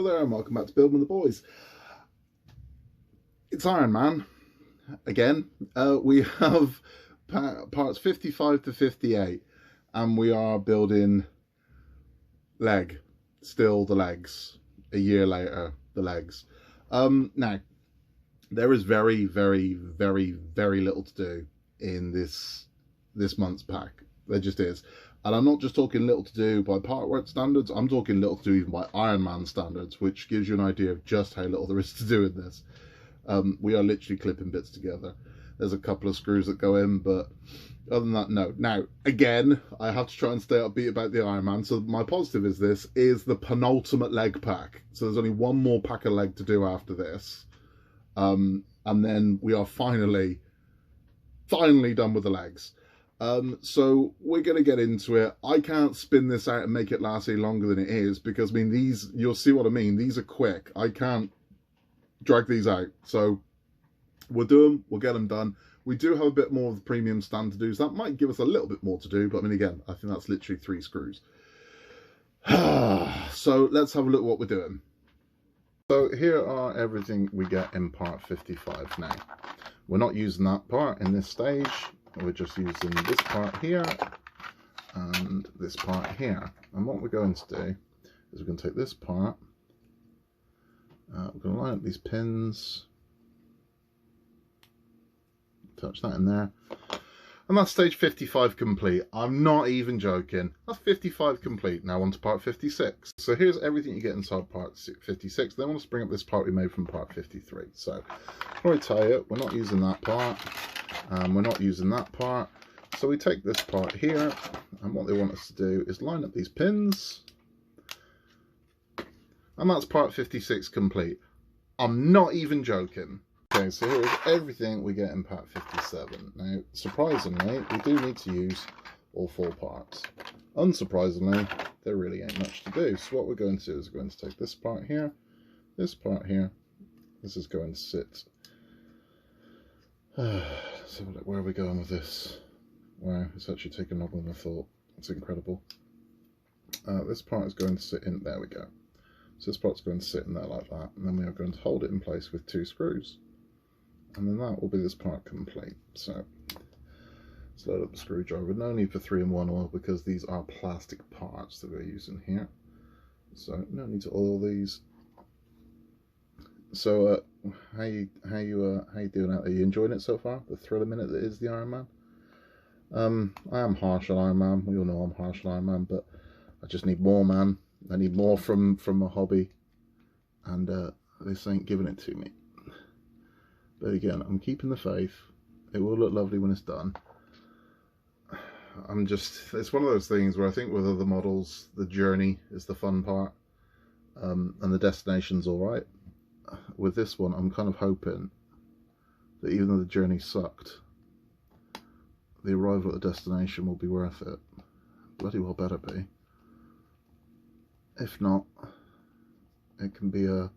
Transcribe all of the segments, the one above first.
Hello there and welcome back to Building with the Boys. It's Ironman again. We have parts 55 to 58 and we are building still the legs, a year later, the legs. Now, there is very, very, very, very little to do in this month's pack. There just is. And I'm not just talking little to do by partwork standards, I'm talking little to do even by Ironman standards, which gives you an idea of just how little there is to do in this. We are literally clipping bits together. There's a couple of screws that go in, but other than that, no. Now, again, I have to try and stay upbeat about the Ironman, so my positive is this is the penultimate leg pack. So there's only one more pack of leg to do after this. And then we are finally done with the legs. So we're going to get into it. I can't spin this out and make it last any longer than it is because, I mean, these, you'll see what I mean. These are quick. I can't drag these out. So we'll do them. We'll get them done. We do have a bit more of the premium stand to do. So that might give us a little bit more to do. But, I mean, again, I think that's literally 3 screws. So let's have a look at what we're doing. So here are everything we get in part 55 now. We're not using that part in this stage. We're just using this part here and this part here. And what we're going to do is we're going to take this part, we're going to line up these pins, touch that in there, and that's stage 55 complete. I'm not even joking. That's 55 complete. Now on to part 56. So here's everything you get inside part 56. Then I want to bring up this part we made from part 53. So before I tell you, we're not using that part. We're not using that part, so we take this part here, and what they want us to do is line up these pins, and that's part 56 complete. I'm not even joking. Okay, so here is everything we get in part 57. Now, surprisingly, we do need to use all 4 parts. Unsurprisingly, there really ain't much to do. So what we're going to do is we're going to take this part here, this part here. This is going to sit. So where are we going with this? Wow, it's actually taken longer than I thought. It's incredible. This part is going to sit in, there we go. So this part's going to sit in there like that, and then we are going to hold it in place with 2 screws. And then that will be this part complete. So let's load up the screwdriver. No need for 3-in-1 oil because these are plastic parts that we're using here. So no need to oil these. So how you doing out there? Are you enjoying it so far? The thrill a minute that is the Ironman. I am harsh on Ironman. We all know I'm harsh on Ironman, but I just need more, man. I need more from my hobby, and this ain't giving it to me. But again, I'm keeping the faith. It will look lovely when it's done. It's one of those things where I think with other models, the journey is the fun part, and the destination's all right. With this one, I'm kind of hoping that even though the journey sucked, the arrival at the destination will be worth it. Bloody well better be. If not, it can be a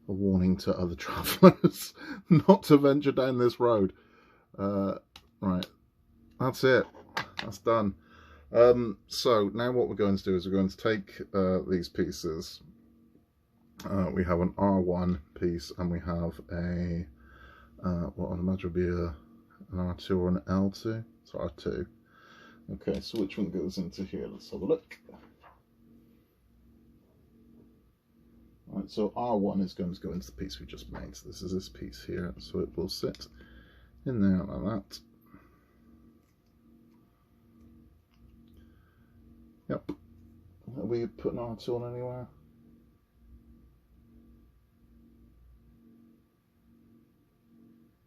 warning to other travellers not to venture down this road. Right, that's it. That's done. So now what we're going to do is we're going to take these pieces. We have an R1 piece, and we have a what I imagine would be an R2 or an L2. It's R2. Okay, so which one goes into here? Let's have a look. Alright, so R1 is going to go into the piece we just made. So this is this piece here, so it will sit in there like that. Yep. Are we putting R2 on anywhere?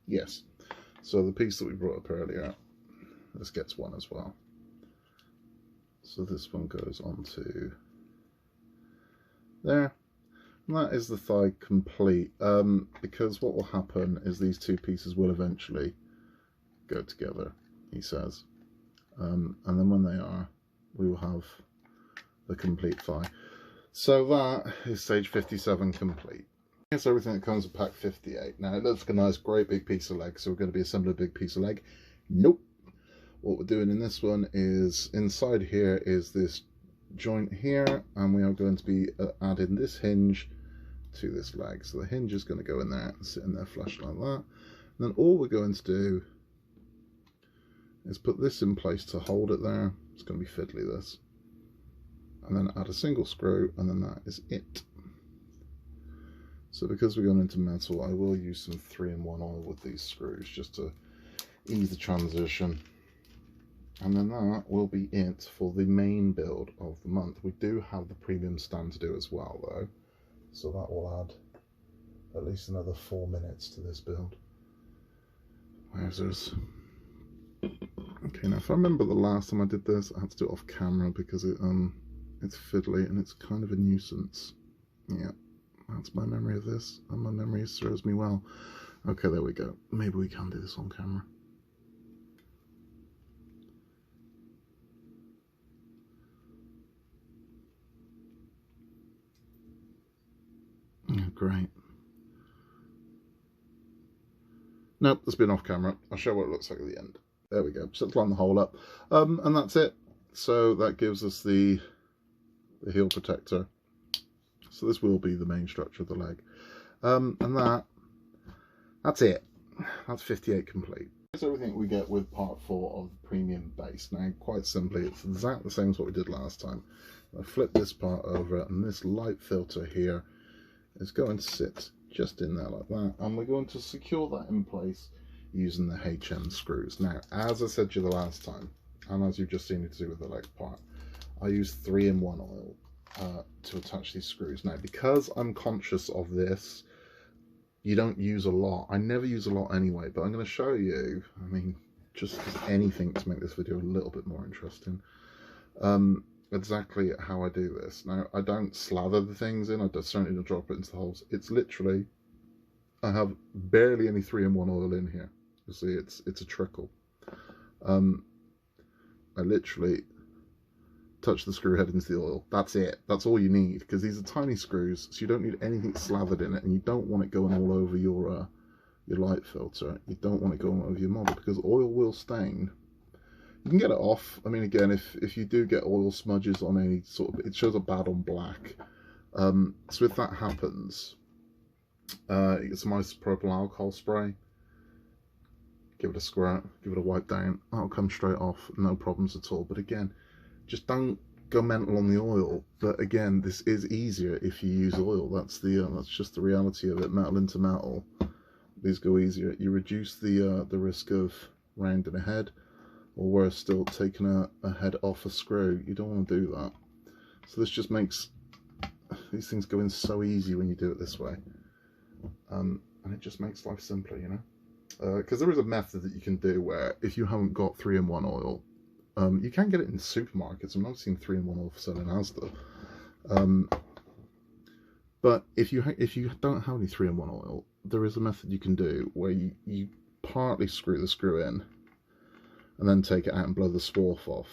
Yes, so the piece that we brought up earlier, this gets one as well. So this one goes onto there, and that is the thigh complete. Because what will happen is these 2 pieces will eventually go together, he says, and then when they are, we will have the complete thigh. So that is stage 57 complete. Here's everything that comes with pack 58. Now it looks like a nice great big piece of leg, so we're going to be assembling a big piece of leg. Nope. What we're doing in this one is inside here is this joint here, and we are going to be adding this hinge to this leg. So the hinge is going to go in there and sit in there flush like that. And then all we're going to do is put this in place to hold it there. It's going to be fiddly, this. And then add a single screw, and then that is it. So because we're going into metal, I will use some 3-in-1 oil with these screws just to ease the transition. And then that will be it for the main build of the month. We do have the premium stand to do as well though, so that will add at least another 4 minutes to this build. Wowzers. Okay, now if I remember the last time I did this, I had to do it off camera because it's fiddly and it's kind of a nuisance. Yeah, that's my memory of this, and my memory serves me well. Okay, there we go. Maybe we can do this on camera. Yeah, great. Nope, it's been off camera. I'll show what it looks like at the end. There we go. Just line the hole up. And that's it. So that gives us the heel protector. So this will be the main structure of the leg. And that's it. That's 58 complete. Here's everything we get with part 4 of the premium base. Now, quite simply, it's exactly the same as what we did last time. I flip this part over, and this light filter here is going to sit just in there like that, and we're going to secure that in place using the HM screws. Now, as I said to you the last time, and as you've just seen me do with the leg part, I use 3-in-1 oil to attach these screws. Now, because I'm conscious of this, you don't use a lot. I never use a lot anyway, but I'm going to show you, I mean, just anything to make this video a little bit more interesting, exactly how I do this. Now, I don't slather the things in, I certainly don't drop it into the holes. It's literally, I have barely any 3-in-1 oil in here. You see, it's a trickle. I literally touch the screw head into the oil. That's it. That's all you need, because these are tiny screws, so you don't need anything slathered in it, and you don't want it going all over your light filter. You don't want it going all over your model, because oil will stain. You can get it off. I mean, again, if you do get oil smudges on any sort of, it shows up bad on black. So if that happens, you get some isopropyl alcohol spray, give it a squirt, give it a wipe down, that'll come straight off, no problems at all. But again, just don't go mental on the oil. But again, this is easier if you use oil. That's just the reality of it. Metal into metal, these go easier. You reduce the risk of rounding a head, or worse still, taking a head off a screw. You don't want to do that. So this just makes these things go in so easy when you do it this way, and it just makes life simpler, you know. Because there is a method that you can do where if you haven't got 3-in-1 oil, you can get it in supermarkets. I've seen 3-in-1 oil for selling Asda. But if you don't have any 3-in-1 oil, there is a method you can do where you partly screw the screw in, and then take it out and blow the swarf off.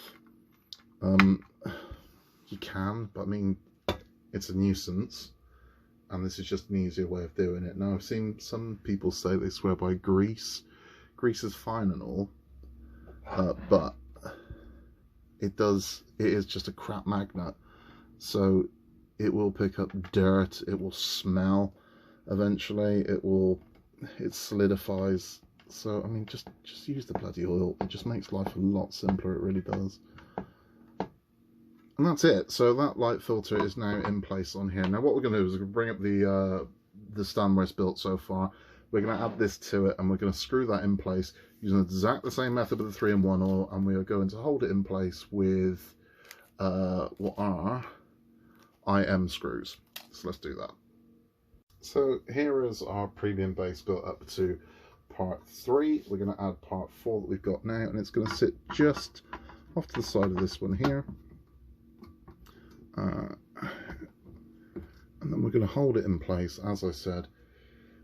You can, but I mean, it's a nuisance, and this is just an easier way of doing it. Now, I've seen some people say they swear by grease. Grease is fine and all, but it is just a crap magnet. So it will pick up dirt, it will smell eventually, it solidifies. So I mean, just use the bloody oil. It just makes life a lot simpler, it really does. And that's it. So that light filter is now in place on here. Now what we're going to do is we're going to bring up the stand where it's built so far. We're going to add this to it, and we're going to screw that in place using exactly the same method with the 3-in-1 oil, and we are going to hold it in place with what are IM screws. So let's do that. So here is our premium base built up to part 3. We're going to add part 4 that we've got now, and it's going to sit just off to the side of this one here. And then we're going to hold it in place, as I said,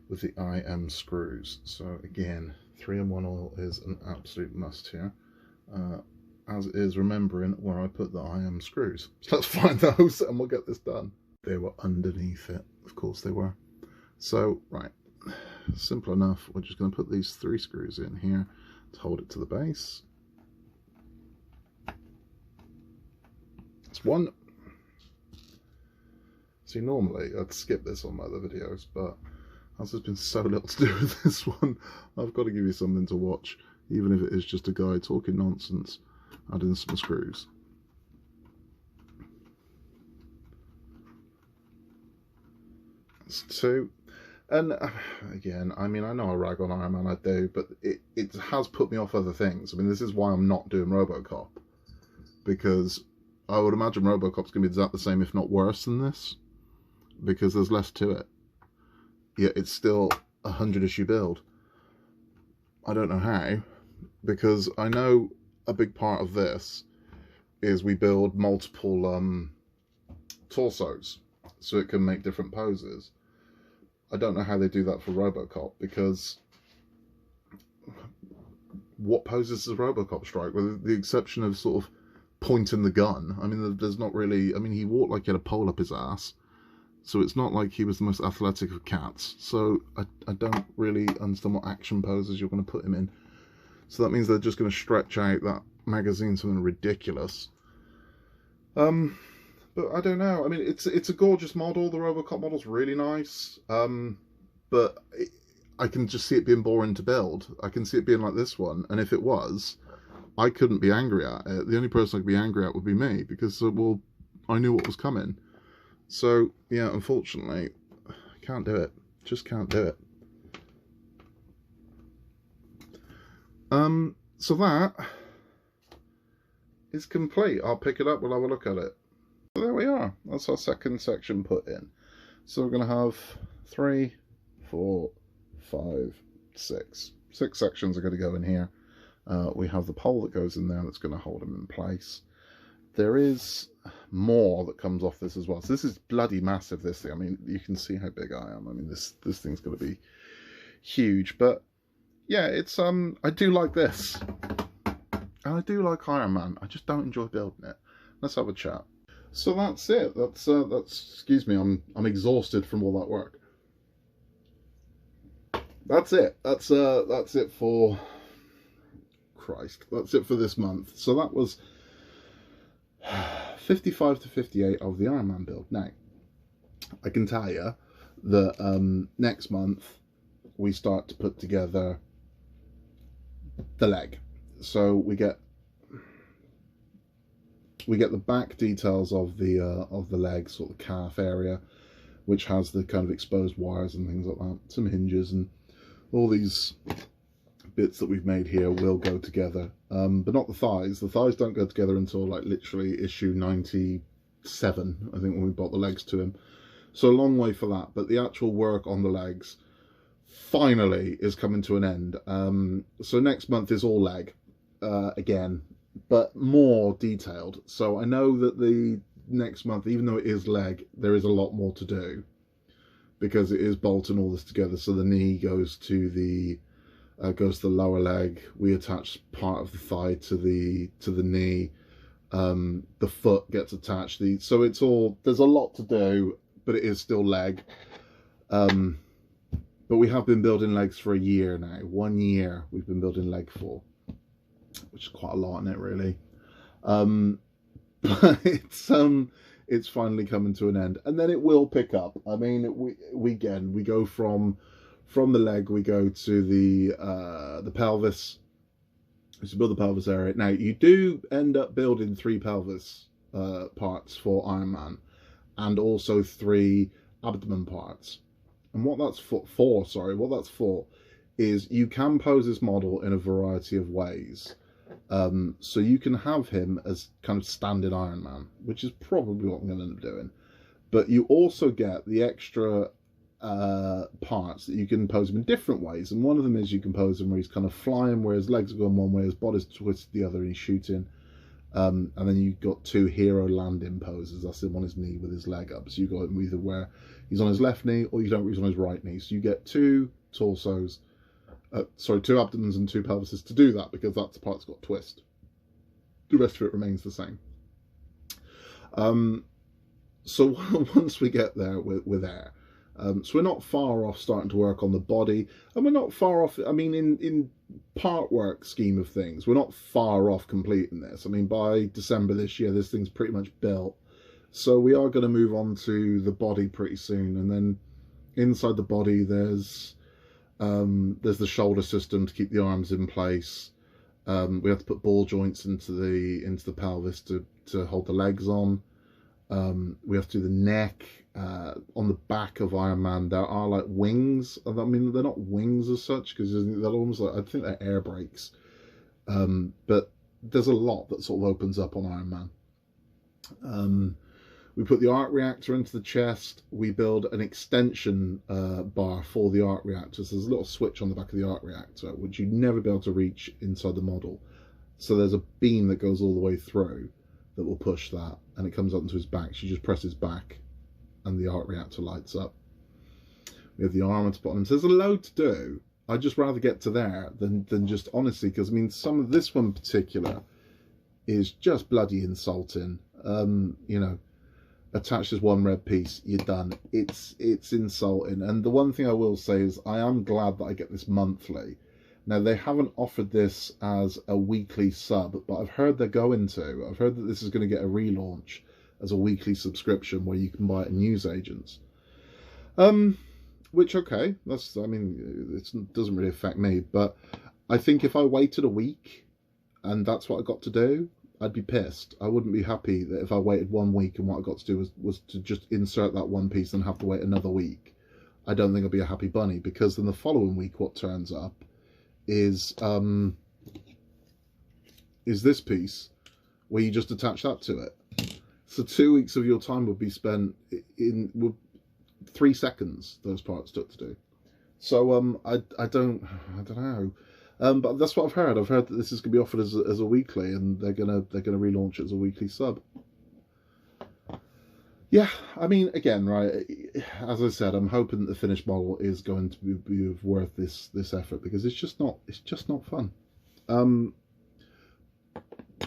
with the IM screws. So again, 3-in-1 oil is an absolute must here, as is remembering where I put the IM screws. So let's find those and we'll get this done. They were underneath it, of course they were. So right, simple enough. We're just going to put these 3 screws in here to hold it to the base. That's one. See, normally I'd skip this on my other videos, but as there's been so little to do with this one, I've got to give you something to watch, even if it is just a guy talking nonsense, adding some screws. That's 2. And again, I mean, I know I rag on Ironman, I do, but it has put me off other things. I mean, this is why I'm not doing RoboCop, because I would imagine RoboCop's going to be exactly the same, if not worse than this, because there's less to it. Yet it's still a 100-issue build. I don't know how, because I know a big part of this is we build multiple torsos, so it can make different poses. I don't know how they do that for RoboCop, because what poses does RoboCop strike? With the exception of sort of pointing the gun. I mean, there's not really... I mean, he walked like he had a pole up his ass, so it's not like he was the most athletic of cats. So I don't really understand what action poses you're going to put him in. So that means they're just going to stretch out that magazine something ridiculous. But I don't know. I mean, it's a gorgeous model. The RoboCop model's really nice. But I can just see it being boring to build. I can see it being like this one. And if it was, I couldn't be angry at it. The only person I could be angry at would be me, because, well, I knew what was coming. So, yeah, unfortunately, I can't do it. Just can't do it. So that is complete. I'll pick it up, we'll have a look at it. So there we are. That's our second section put in. So we're going to have 3, 4, 5, 6. 6 sections are going to go in here. We have the pole that goes in there that's going to hold him in place. There is more that comes off this as well. So this is bloody massive, this thing. I mean, you can see how big I am. I mean, this thing's going to be huge. But yeah, it's I do like this. And I do like Ironman. I just don't enjoy building it. Let's have a chat. So that's it. That's excuse me, I'm exhausted from all that work. That's it. That's it for Christ. That's it for this month. So that was 55 to 58 of the Ironman build. Now, I can tell you that next month we start to put together the leg. So we get the back details of the leg, sort of the calf area, which has the kind of exposed wires and things like that, some hinges, and all these bits that we've made here will go together, but not the thighs. The thighs don't go together until like literally issue 97, I think, when we bought the legs to him. So a long way for that, but the actual work on the legs finally is coming to an end. So next month is all leg again, but more detailed. So I know that the next month, even though it is leg, there is a lot more to do, because it is bolting all this together. So the knee goes to the lower leg. We attach part of the thigh to the knee. The foot gets attached. So it's all, there's a lot to do, but it is still leg. But we have been building legs for a year now. 1 year we've been building leg for, which is quite a lot, isn't it, really? But it's finally coming to an end, and then it will pick up. I mean, we go from the leg, we go to the pelvis. So build the pelvis area. Now you do end up building 3 pelvis parts for Ironman, and also 3 abdomen parts. And what that's for is you can pose this model in a variety of ways. So you can have him as kind of standard Ironman, which is probably what I'm going to end up doing. But you also get the extra parts that you can pose him in different ways. And one of them is you can pose him where he's kind of flying, where his legs are going one way, his body's twisted the other, and he's shooting. And then you've got 2 hero landing poses. That's him on his knee with his leg up. So you got him either where he's on his left knee, or you don't, where he's on his right knee. So you get 2 torsos. 2 abdomens and 2 pelvises to do that, because that's the part that's got a twist. The rest of it remains the same. So once we get there, we're there. So we're not far off starting to work on the body, and we're not far off, I mean, in part work scheme of things, we're not far off completing this. I mean, by December this year, this thing's pretty much built. So we are going to move on to the body pretty soon, and then inside the body there's the shoulder system to keep the arms in place. We have to put ball joints into the pelvis to hold the legs on. We have to do the neck. On the back of Ironman there are like wings. I mean, they're not wings as such, because they're almost like, I think they're air brakes. But there's a lot that sort of opens up on Ironman. We put the arc reactor into the chest. We build an extension bar for the arc reactor. So there's a little switch on the back of the arc reactor, which you'd never be able to reach inside the model. So there's a beam that goes all the way through that will push that, and it comes up into his back. She just presses back, and the arc reactor lights up. We have the armor to put on him. So there's a load to do. I'd just rather get to there than just, honestly, because I mean, some of this one in particular is just bloody insulting. You know, attach this one red piece, you're done. It's insulting. And the one thing I will say is I am glad that I get this monthly. Now, they haven't offered this as a weekly sub, but I've heard they're going to. I've heard that this is going to get a relaunch as a weekly subscription where you can buy it in newsagents. Which, okay, I mean, it doesn't really affect me, but I think if I waited a week and that's what I got to do, I'd be pissed. I wouldn't be happy that if I waited 1 week and what I got to do was to just insert that one piece and have to wait another week. I don't think I'd be a happy bunny, because then the following week what turns up is this piece where you just attach that to it. So 2 weeks of your time would be spent in 3 seconds. Those parts took to do. So I don't know. But that's what I've heard. I've heard that this is going to be offered as a weekly, and they're gonna relaunch it as a weekly sub. Yeah, I mean, again, right, as I said, I'm hoping that the finished model is going to be worth this effort, because it's just not fun.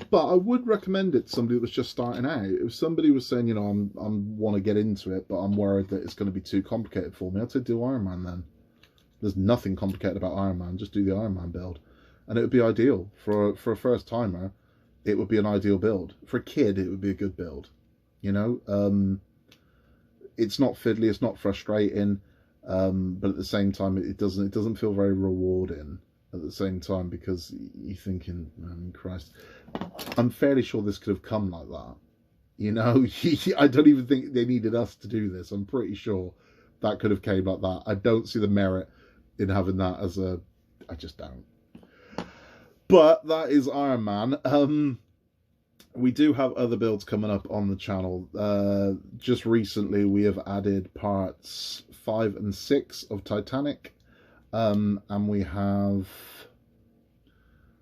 But I would recommend it to somebody that was just starting out. If somebody was saying, you know, I want to get into it, but I'm worried that it's going to be too complicated for me, I'd say do Ironman then. There's nothing complicated about Ironman. Just do the Ironman build, and it would be ideal for a first timer. It would be an ideal build. For a kid, it would be a good build. You know, it's not fiddly, it's not frustrating, but at the same time, it doesn't feel very rewarding. At the same time, because you're thinking, man, Christ, I'm fairly sure this could have come like that. You know, I don't even think they needed us to do this. I'm pretty sure that could have came like that. I don't see the merit in having that as I just don't. But that is Ironman. We do have other builds coming up on the channel. Just recently, we have added parts 5 and 6 of Titanic. And we have,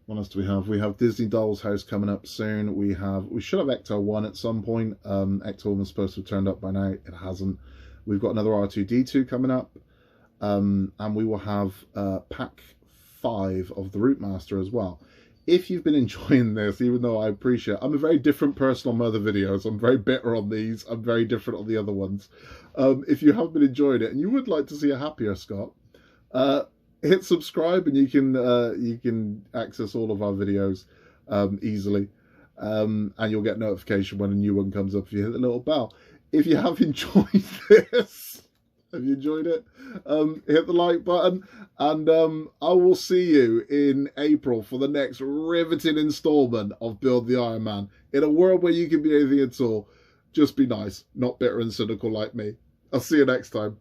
what else do we have? We have Disney Doll's House coming up soon. We should have Ecto 1 at some point. Ecto 1 was supposed to have turned up by now. It hasn't. We've got another R2-D2 coming up. And we will have pack 5 of the Route Master as well. If you've been enjoying this, even though I appreciate, I'm a very different person on my other videos. I'm very bitter on these. I'm very different on the other ones. If you have been enjoying it and you would like to see a happier Scott, hit subscribe, and you can access all of our videos easily, and you'll get notification when a new one comes up if you hit the little bell. If you have enjoyed this, have you enjoyed it, hit the like button, and I will see you in April for the next riveting installment of Build the Iron Man. In a world where you can be anything at all, just be nice, not bitter and cynical like me. I'll see you next time.